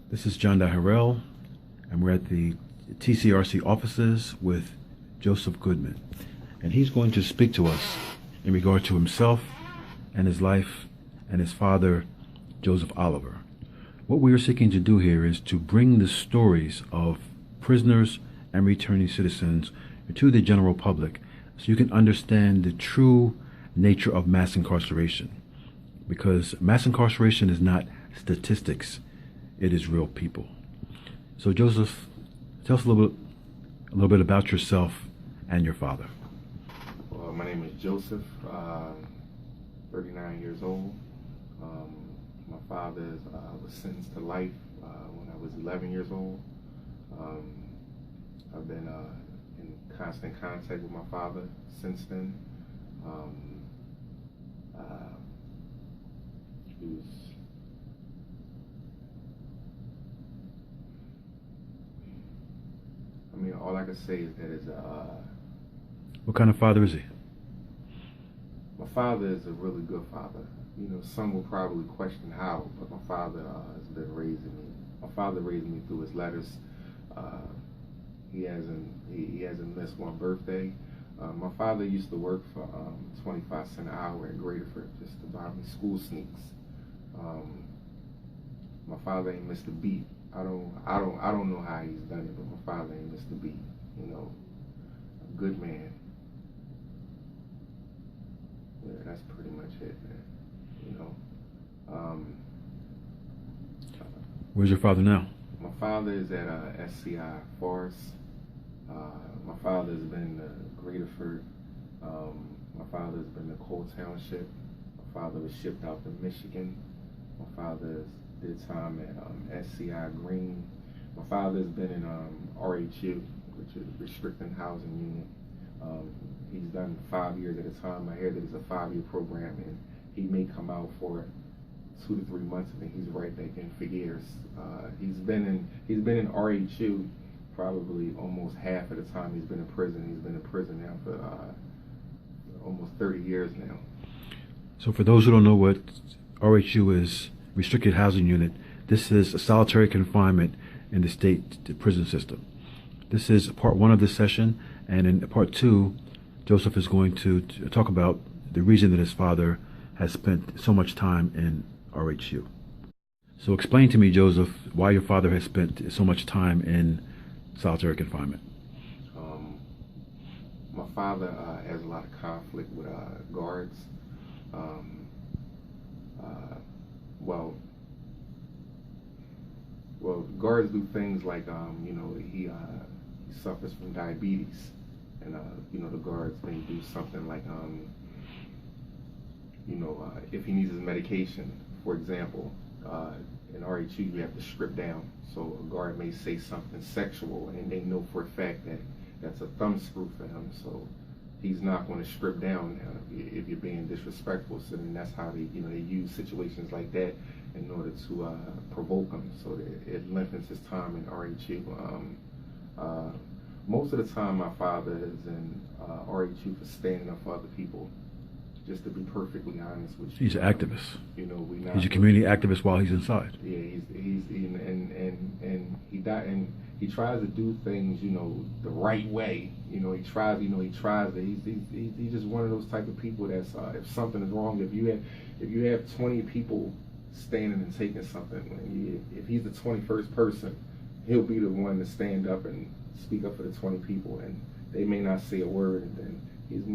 This is John Harrell, and we're at the TCRC offices with Joseph Goodman. And he's going to speak to us in regard to himself and his life and his father, Joseph Oliver. What we are seeking to do here is to bring the stories of prisoners and returning citizens to the general public so you can understand the true nature of mass incarceration. Because mass incarceration is not statistics, it is real people. So Joseph, tell us a little bit about yourself and your father. Well, my name is Joseph, 39 years old. My father was sentenced to life when I was 11 years old. I've been in constant contact with my father since then. All I can say is that it's What kind of father is he? my father is a really good father. You know, some will probably question how, but my father has been raising me. My father raised me through his letters. He hasn't missed one birthday. My father used to work for 25 cents an hour at Graterford just to buy me school sneaks. My father ain't missed a beat. I don't know how he's done it, but my father ain't missed a beat. You know, a good man. Yeah, that's pretty much it, man. You know. Where's your father now? My father is at SCI Forest. My father has been to Graterford. My father has been to Cole Township. My father was shipped out to Michigan. My father did time at SCI Green. My father has been in RHU, which is Restricted Housing Unit. He's done 5 years at a time. I hear that it's a 5-year program, and he may come out for 2 to 3 months, and then he's right back in for years. He's been in RHU probably almost half of the time he's been in prison. He's been in prison now for almost 30 years now. So for those who don't know what RHU is, Restricted Housing Unit, this is a solitary confinement in the state prison system. This is part one of this session, and in part two, Joseph is going to talk about the reason that his father has spent so much time in RHU. So explain to me, Joseph, why your father has spent so much time in solitary confinement. My father has a lot of conflict with guards. Well, guards do things like, you know, he suffers from diabetes, and you know, the guards may do something like, you know, if he needs his medication, for example, in RHU you have to strip down. So a guard may say something sexual, and they know for a fact that that's a thumb screw for him. So he's not going to strip down if you're being disrespectful. So then that's how they use situations like that in order to provoke him, so that it lengthens his time in RHU. Most of the time, my father is in RHU for standing up for other people. Just to be perfectly honest with you, He's an activist. You know, He's a community activist while he's inside. Yeah, he tries to do things, you know, the right way. You know, he tries it. He's just one of those type of people that's if something is wrong, if you have 20 people standing and taking something, if he's the 21st person, he'll be the one to stand up and speak up for the 20 people, and they may not say a word, and then he's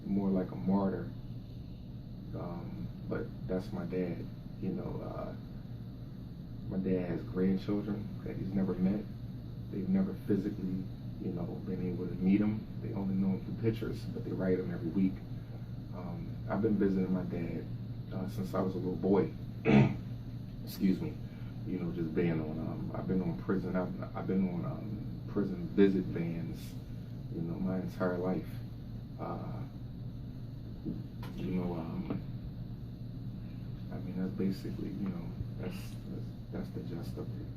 more like a martyr. But that's my dad. You know, my dad has grandchildren that he's never met. They've never physically, you know, been able to meet him. They only know him through pictures, but they write him every week. I've been visiting my dad since I was a little boy. Excuse me. You know, just being on. I've been on prison. I've been on prison visit vans. You know, my entire life. You know, I mean, that's basically, you know, that's the gist of it.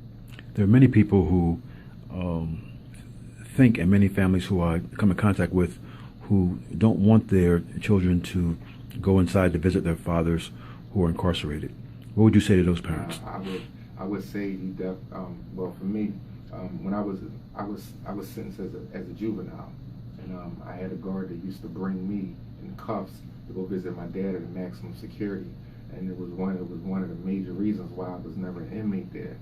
There are many people who think, and many families who I come in contact with, who don't want their children to go inside to visit their fathers who are incarcerated. What would you say to those parents? I would say well, for me, when I was sentenced as a juvenile, and I had a guard that used to bring me in cuffs to go visit my dad at a maximum security, and it was one of the major reasons why I was never an inmate there.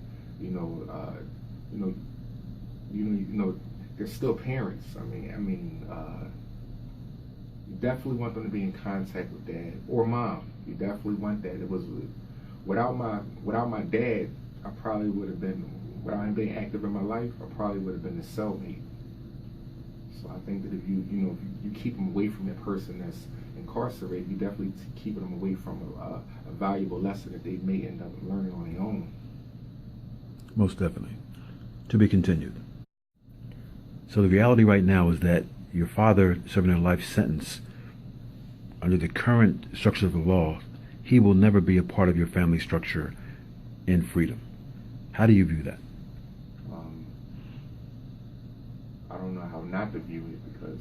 They're still parents. You definitely want them to be in contact with dad or mom. You definitely want that. It was without my dad, I probably would have been, without him being active in my life, I probably would have been a cellmate. So I think that if you keep them away from that person that's incarcerated, you definitely keep them away from a valuable lesson that they may end up learning on their own. Most definitely. To be continued. So the reality right now is that your father serving a life sentence, under the current structure of the law, he will never be a part of your family structure in freedom. How do you view that? I don't know how not to view it, because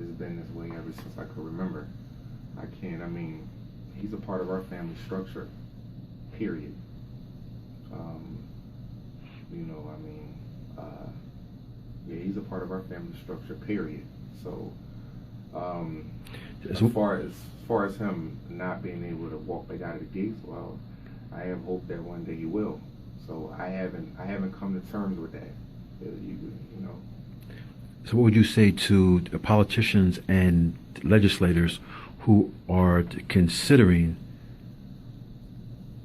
it's been this way ever since I could remember. He's a part of our family structure, period. He's a part of our family structure, period. So, as far as him not being able to walk back out of the gates, well, I have hope that one day he will. So I haven't come to terms with that. So what would you say to politicians and legislators who are considering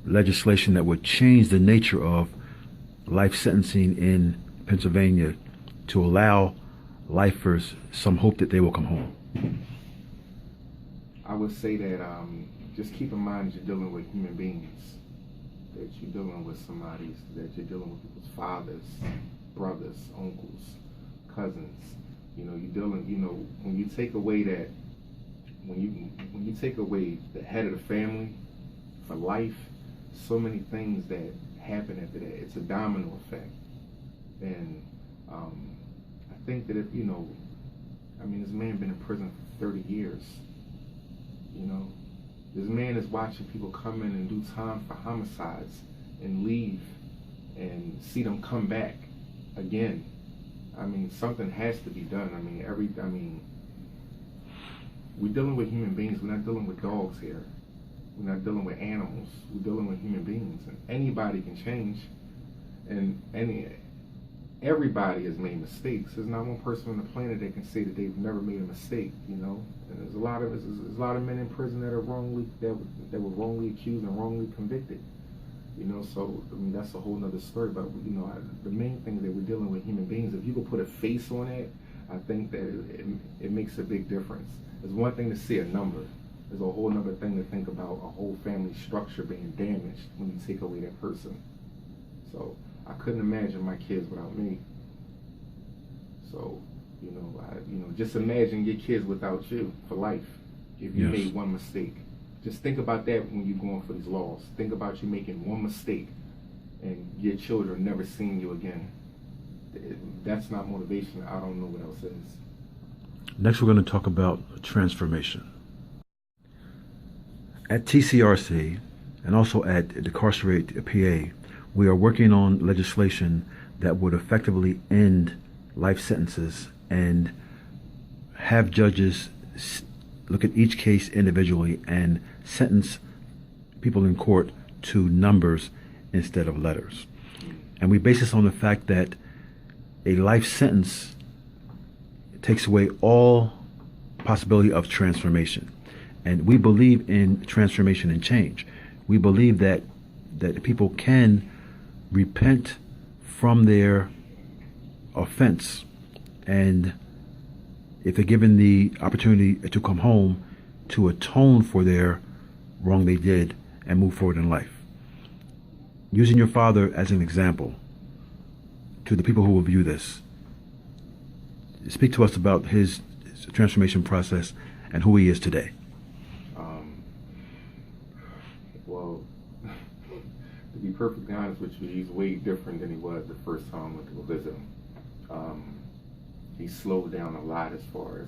legislation that would change the nature of life sentencing in Pennsylvania to allow lifers some hope that they will come home? I would say that just keep in mind that you're dealing with human beings, that you're dealing with that you're dealing with people's fathers, brothers, uncles, cousins. When you take away when you take away the head of the family for life, so many things that happen after that. It's a domino effect. And I think that if, this man been in prison for 30 years. This man is watching people come in and do time for homicides and leave and see them come back again. Something has to be done. We're dealing with human beings. We're not dealing with dogs here. We're not dealing with animals. We're dealing with human beings, and anybody can change. And everybody has made mistakes. There's not one person on the planet that can say that they've never made a mistake. And there's a lot of men in prison that are that were wrongly accused and wrongly convicted. So that's a whole nother story. But the main thing is that we're dealing with human beings. If you could put a face on it, I think that it makes a big difference. It's one thing to see a number. There's a whole other thing to think about a whole family structure being damaged when you take away that person. So I couldn't imagine my kids without me. So, just imagine your kids without you for life. If you made one mistake. Just think about that when you're going for these laws. Think about you making one mistake and your children never seeing you again. That's not motivation. I don't know what else is. Next, we're going to talk about transformation. At TCRC and also at Incarcerated PA, we are working on legislation that would effectively end life sentences and have judges look at each case individually and sentence people in court to numbers instead of letters. And we base this on the fact that a life sentence takes away all possibility of transformation. And we believe in transformation and change. We believe that people can repent from their offense, and if they're given the opportunity to come home, to atone for their wrong they did and move forward in life. Using your father as an example to the people who will view this, speak to us about his transformation process and who he is today. Well, to be perfectly honest with you, he's way different than he was the first time I went to go visit him. He slowed down a lot as far as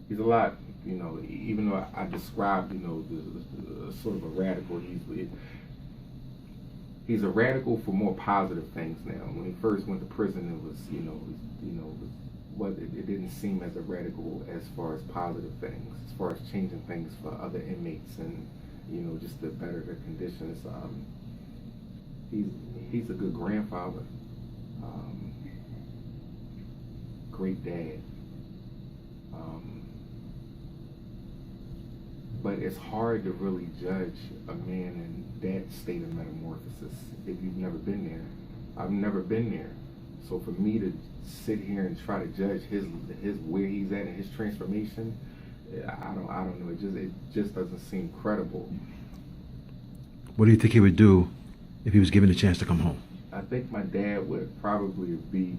he's a lot, even though I described, the sort of a radical, he's a radical for more positive things now. When he first went to prison, it was, it didn't seem as a radical as far as positive things, as far as changing things for other inmates and, just to better their conditions. He's a good grandfather, great dad. But it's hard to really judge a man in that state of metamorphosis if you've never been there. I've never been there. So for me to sit here and try to judge his where he's at and his transformation, I don't know. It just doesn't seem credible. What do you think he would do if he was given a chance to come home? I think my dad would probably be.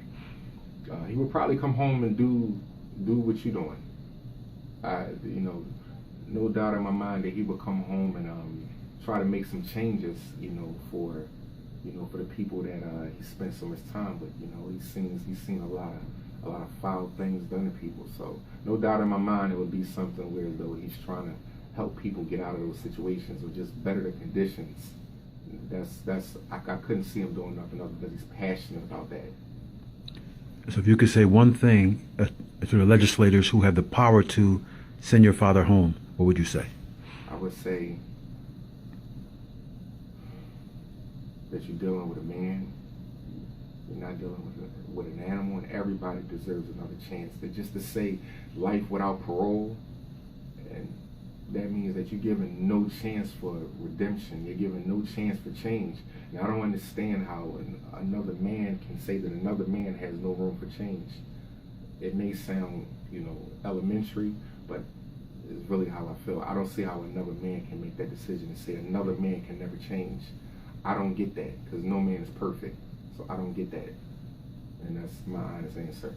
He would probably come home and do what you're doing. No doubt in my mind that he would come home and try to make some changes, for the people that he spent so much time with. He's seen a lot of foul things done to people. So no doubt in my mind it would be something where though he's trying to help people get out of those situations or just better the conditions. I couldn't see him doing nothing other because he's passionate about that. So if you could say one thing to the legislators who have the power to send your father home, what would you say? I would say that you're dealing with a man. You're not dealing with an animal, and everybody deserves another chance. Just to say life without parole, and that means that you're giving no chance for redemption. You're giving no chance for change. Now, I don't understand how another man can say that another man has no room for change. It may sound, elementary, but it's really how I feel. I don't see how another man can make that decision and say another man can never change. I don't get that because no man is perfect. So I don't get that. And that's my honest answer.